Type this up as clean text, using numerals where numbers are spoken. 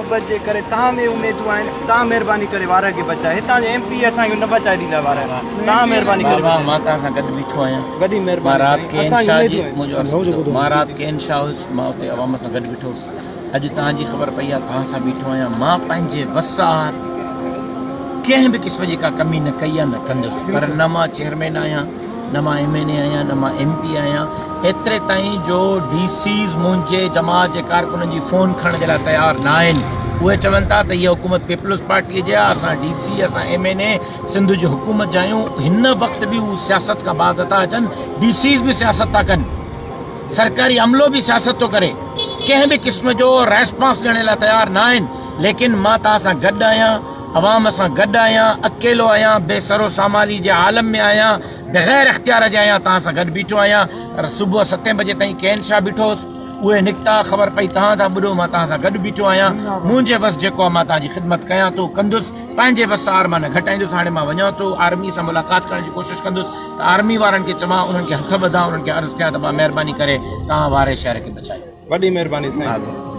मोहब्बत जे करे तव्हां में उमेदूं आहिनि तव्हां महिरबानी करे वार खे बचाए हितां जे MP असांखे न बचाए ॾींदा वार तव्हां महिरबानी करे मां तव्हां सां गॾु बीठो आहियां गॾी मां महिरबानी राति खे असांखे इंशा जी उमेदूं आहिनि मुंहिंजो अर्ज़ु ॿुधो। मां राति खे इंशा हुयुसि मां उते अवाम सां गॾु बीठो हुउसि अॼु तव्हांजी ख़बर पई आहे तव्हां सां बीठो आहियां मां पंहिंजे वसार कंहिं बि क़िस्म जी का कमी न कई आहे न कंदुसि पर न मां चेयरमैन आहियां न मां MNA आहियां न मां MP आहियां एतिरे ताईं जो DCs मुंहिंजे जमात जे कारकुननि जी फ़ोन खणण जे लाइ तयारु न आहिनि उहे चवनि था त हीअ हुकूमत पीपल्स पार्टीअ जी आहे असां DC असां MNA सिंध जी हुकूमत जा आहियूं हिन वक़्तु बि हू सियासत खां बाद था अचनि DCs बि सियासत था कनि सरकारी अमलो बि सियासत थो करे कंहिं बि क़िस्म जो रेस्पॉन्स ॾियण लाइ तयारु न आहिनि लेकिन मां तव्हां सां गॾु आहियां अवाम सां गॾु आहियां अकेलो आहियां बेसरो सामाली जे आलम में आहियां बग़ैर इख़्तियार जे आहियां तव्हां सां गॾु बीठो आहियां सुबुह 7 बजे ताईं कंहिं छा बीठो हुउसि उहे निकिता ख़बर पई तव्हां था ॿुधो मां तव्हां सां गॾु बीठो आहियां मुंहिंजे बस जेको आहे मां तव्हांजी ख़िदमत कयां थो कंदुसि पंहिंजे वसार मां न घटाईंदुसि हाणे मां वञां थो आर्मी सां मुलाक़ात करण जी कोशिशि कंदुसि त आर्मी वारनि खे चवां उन्हनि खे हथ ॿधां उन्हनि खे अर्ज़ु कयां त मां महिरबानी करे तव्हां वारे शहर खे बचायो वॾी महिरबानी साईं